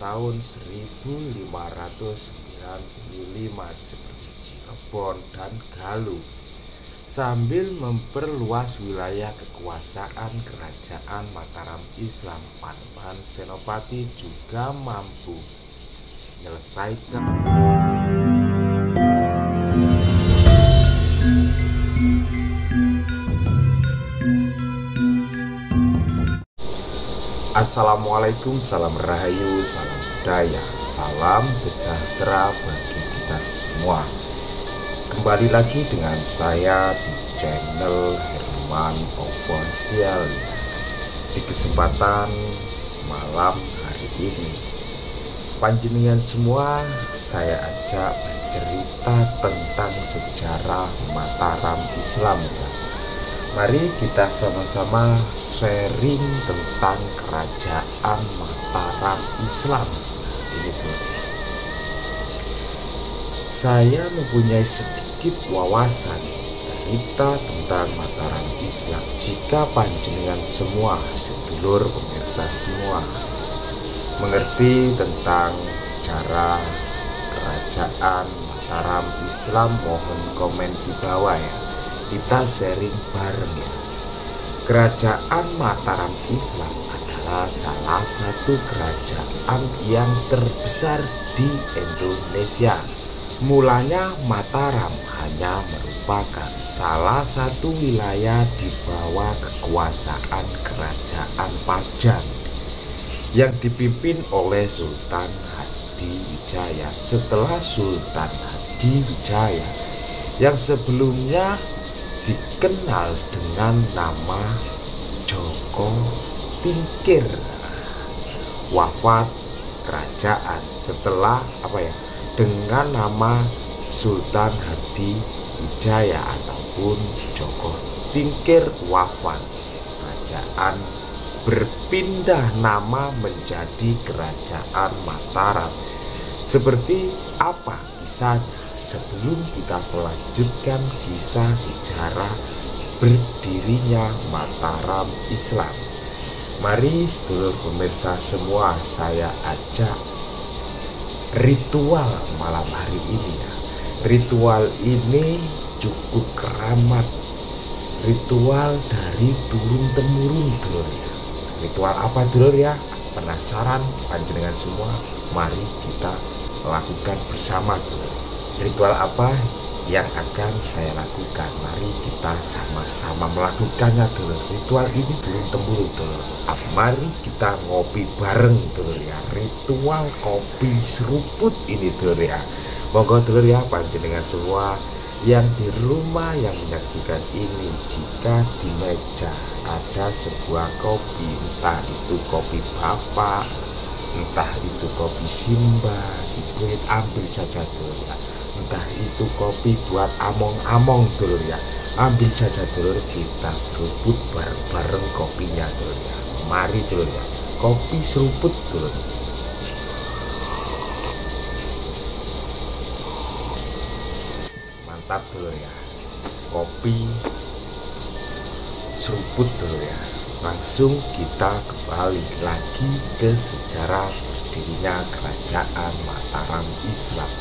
tahun 1595 seperti Cirebon dan Galuh, sambil memperluas wilayah kekuasaan kerajaan Mataram Islam. Panembahan Senopati juga mampu menyelesaikan Assalamualaikum, salam rahayu, salam budaya, salam sejahtera bagi kita semua. Kembali lagi dengan saya di channel Herman Official. Di kesempatan malam hari ini, panjenengan semua saya ajak bercerita tentang sejarah Mataram Islam. Mari kita sama-sama sharing tentang kerajaan Mataram Islam. Ini tuh, saya mempunyai sedikit wawasan cerita tentang Mataram Islam. Jika panjenengan semua, sedulur pemirsa semua, mengerti tentang sejarah kerajaan Mataram Islam, mohon komen di bawah ya. Kita sharing bareng ya. Kerajaan Mataram Islam adalah salah satu kerajaan yang terbesar di Indonesia. Mulanya Mataram hanya merupakan salah satu wilayah di bawah kekuasaan Kerajaan Pajang yang dipimpin oleh Sultan Hadiwijaya. Setelah Sultan Hadiwijaya yang sebelumnya dikenal dengan nama Joko Tingkir, wafat kerajaan setelah dengan nama Sultan Hadiwijaya ataupun Joko Tingkir wafat, kerajaan berpindah nama menjadi Kerajaan Mataram. Seperti apa kisahnya? Sebelum kita melanjutkan kisah sejarah berdirinya Mataram Islam, mari sedulur pemirsa semua saya ajak ritual malam hari ini ya. Ritual ini cukup keramat, ritual dari turun-temurun dulur ya. Ritual apa dulur ya? Penasaran panjenengan semua? Mari kita lakukan bersama dulur. Ritual apa yang akan saya lakukan? Mari kita sama-sama melakukannya dulu. Ritual ini turun-temurun dulu. Mari kita ngopi bareng dulu ya. Ritual kopi seruput ini dulu ya. Monggo dulu ya panjenengan semua yang di rumah yang menyaksikan ini, jika di meja ada sebuah kopi, entah itu kopi bapak, entah itu kopi Simba, Sibuit, ambil saja dulu ya. Entah itu kopi buat among-among dulur ya, ambil saja dulur, kita seruput bareng-bareng kopinya dulur ya. Mari dulur ya, kopi seruput dulur. Mantap dulur ya, kopi seruput dulur ya. Langsung kita kembali lagi ke sejarah berdirinya Kerajaan Mataram Islam.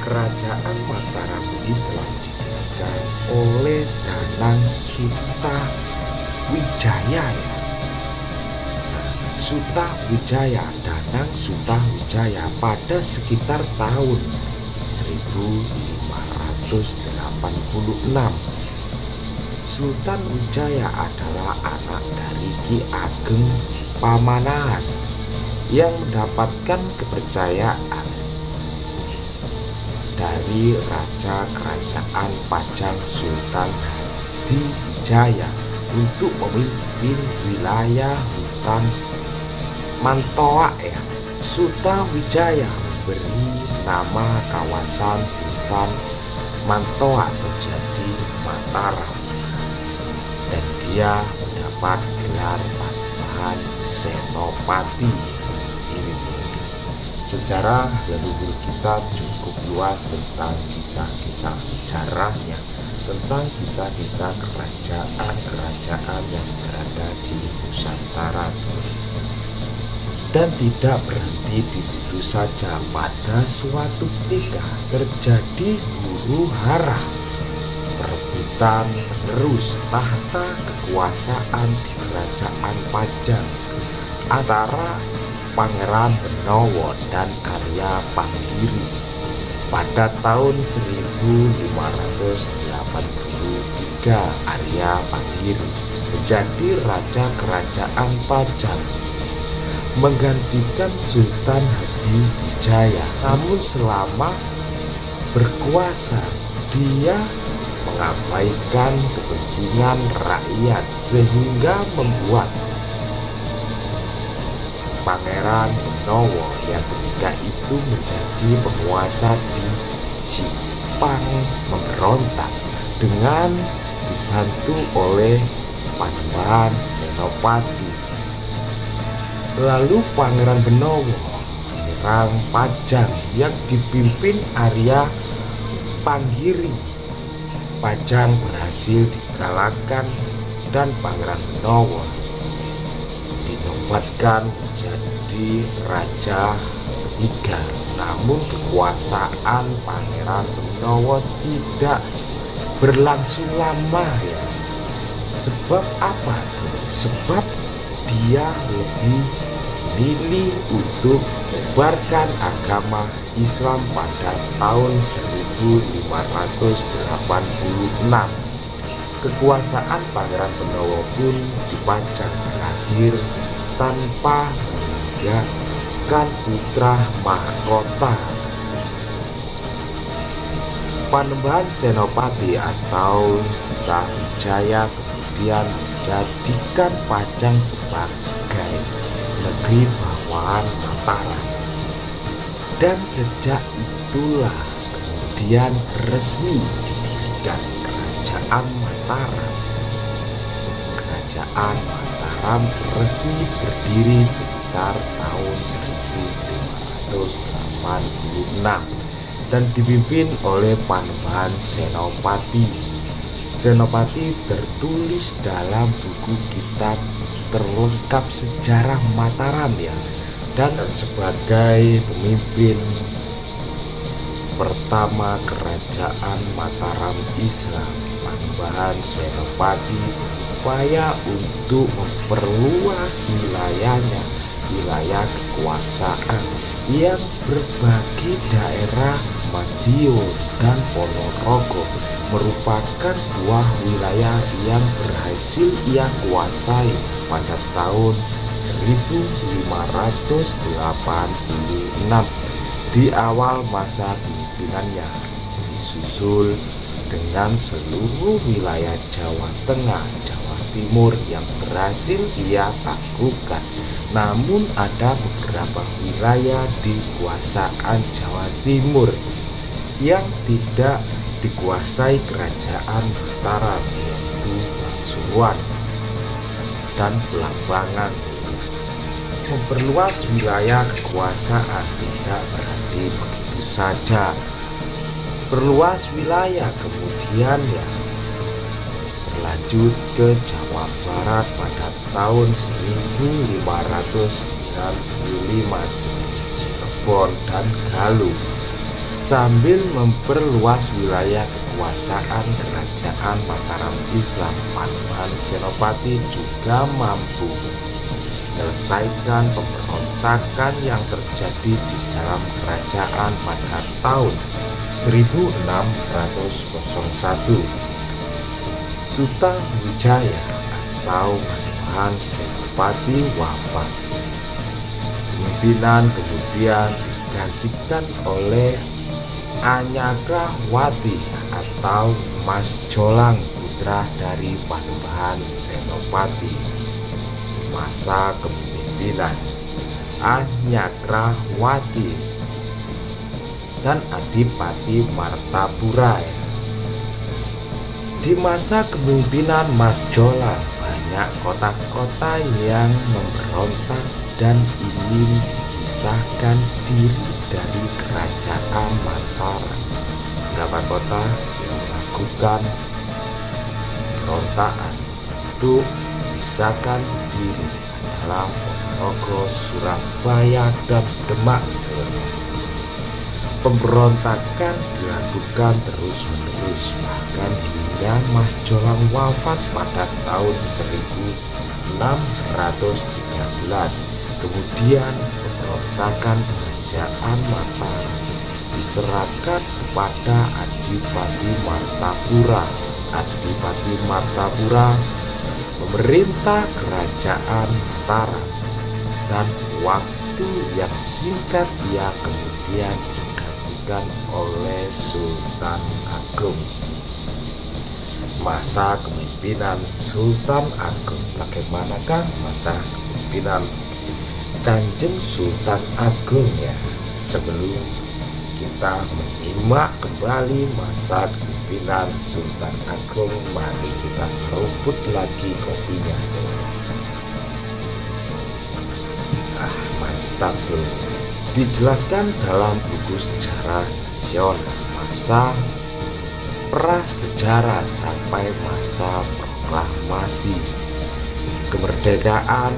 Kerajaan Mataram Islam didirikan oleh Danang Sutawijaya ya. Sutawijaya, Danang Sutawijaya pada sekitar tahun 1586. Sultan Wijaya adalah anak dari Ki Ageng Pamanahan yang mendapatkan kepercayaan dari Raja Kerajaan Pajang Sultan Hadiwijaya untuk memimpin wilayah hutan Mantoa ya. Sutawijaya memberi nama kawasan hutan Mantoa menjadi Mataram, dan dia mendapat gelar Panembahan Senopati. Ini tuh. Sejarah leluhur kita cukup luas tentang kisah-kisah sejarahnya, tentang kisah-kisah kerajaan-kerajaan yang berada di Nusantara. Dan tidak berhenti di situ saja. Pada suatu ketika terjadi huru hara perebutan penerus tahta kekuasaan di kerajaan Pajang antara Pangeran Benowo dan Arya Panggiri. Pada tahun 1583 Arya Panggiri menjadi raja kerajaan Pajang, menggantikan Sultan Hadiwijaya. Namun selama berkuasa dia mengabaikan kepentingan rakyat sehingga membuat Pangeran Benowo yang ketika itu menjadi penguasa di Jepang memberontak dengan dibantu oleh Panembahan Senopati. Lalu Pangeran Benowo menyerang Pajang yang dipimpin Arya Panggiri. Pajang berhasil dikalahkan dan Pangeran Benowo dinobatkan menjadi raja ketiga. Namun kekuasaan Pangeran Benowo tidak berlangsung lama ya. Sebab apa tuh? Sebab dia lebih milih untuk menyebarkan agama Islam pada tahun 1586. Kekuasaan Pangeran Benowo pun di Pajang berakhir tanpa meninggalkan putra mahkota. Panembahan Senopati atau Hadiwijaya kemudian menjadikan Pajang sebagai negeri bawahan Mataram. Dan sejak itulah kemudian resmi didirikan Kerajaan Mataram. Kerajaan Mataram resmi berdiri sekitar tahun 1586 dan dipimpin oleh Panembahan Senopati. Senopati tertulis dalam buku kitab terlengkap sejarah Mataram ya, dan sebagai pemimpin pertama kerajaan Mataram Islam, Panembahan Senopati berupaya untuk memperluas wilayah kekuasaan yang berbagi daerah Madiun dan Ponorogo merupakan buah wilayah yang berhasil ia kuasai pada tahun 1586 di awal masa kepemimpinannya, disusul dengan seluruh wilayah Jawa Tengah, Jawa Timur yang berhasil ia taklukkan. Namun ada beberapa wilayah di kuasaan Jawa Timur yang tidak dikuasai kerajaan Mataram, yaitu Pasuruan dan Belambangan. Memperluas wilayah kekuasaan tidak berhenti begitu saja. Perluas wilayah kemudian ya berlanjut ke Jawa Barat pada tahun 1595 seperti Cirebon dan Galuh. Sambil memperluas wilayah kekuasaan kerajaan Mataram Islam, Panembahan Senopati juga mampu menyelesaikan pemberontakan yang terjadi di dalam kerajaan pada tahun 1601. Sutawijaya atau Panembahan Senopati wafat. Pemimpinan kemudian digantikan oleh Anyagrawati atau Mas Jolang, putra dari Panembahan Senopati. Masa kepemimpinan Anyagrawati dan Adipati Martapura. Di masa kepemimpinan Mas Jolang, banyak kota-kota yang memberontak dan ingin memisahkan diri dari kerajaan Mataram. Beberapa kota yang melakukan pemberontakan untuk memisahkan diri adalah Ponorogo, Surabaya, dan Demak. Pemberontakan dilakukan terus-menerus bahkan hingga Mas Jolang wafat pada tahun 1613. Kemudian pemberontakan kerajaan Mataram diserahkan kepada Adipati Martapura. Adipati Martapura memerintah kerajaan Mataram, dan waktu yang singkat ia kemudian digantikan oleh Sultan Agung. Masa kepemimpinan Sultan Agung. Bagaimanakah masa kepemimpinan Kanjeng Sultan Agung ya? Sebelum kita menyimak kembali masa kepemimpinan Sultan Agung, mari kita seruput lagi kopinya. Mantap tuh. Dijelaskan dalam buku sejarah nasional masa prasejarah sampai masa proklamasi kemerdekaan.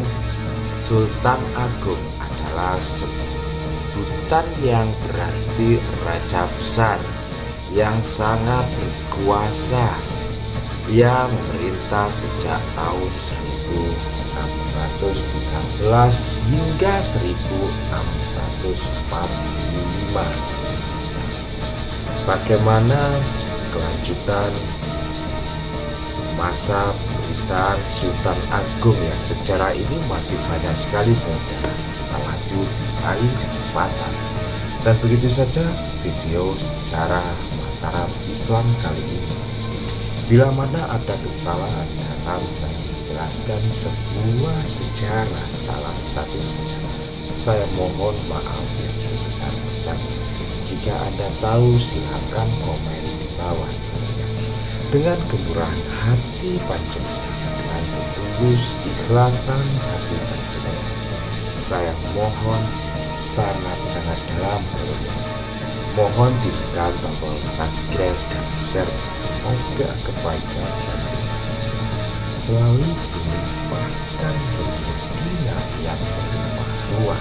Sultan Agung adalah sebutan yang berarti raja besar yang sangat berkuasa. Ia memerintah sejak tahun 1613 hingga 1645. Bagaimana kelanjutan masa pemerintahan Sultan Agung ya? Sejarah ini masih banyak sekali kita lanjut di lain kesempatan. Dan begitu saja video sejarah Mataram Islam kali ini. Bila mana ada kesalahan dalam saya menjelaskan sebuah sejarah, salah satu sejarah, saya mohon maaf yang sebesar-besarnya. Jika Anda tahu, silakan komen di bawah. Dengan kemurahan hati panjenengan, dengan ketulus ikhlasan hati panjenengan, saya mohon sangat-sangat dalam mohon ditekan tombol subscribe dan share. Semoga kebaikan panjenengan selalu dilimpahkan rezekinya yang melimpah ruah,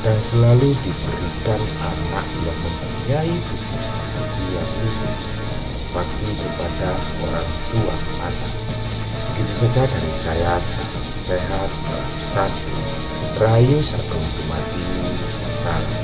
dan selalu diberikan anak yang mempunyai budi yang luhur, bakti kepada orang tua anak. Begitu saja dari saya. Salam sehat, salam satu, Rahayu Sagung Dumadi. Wassalam.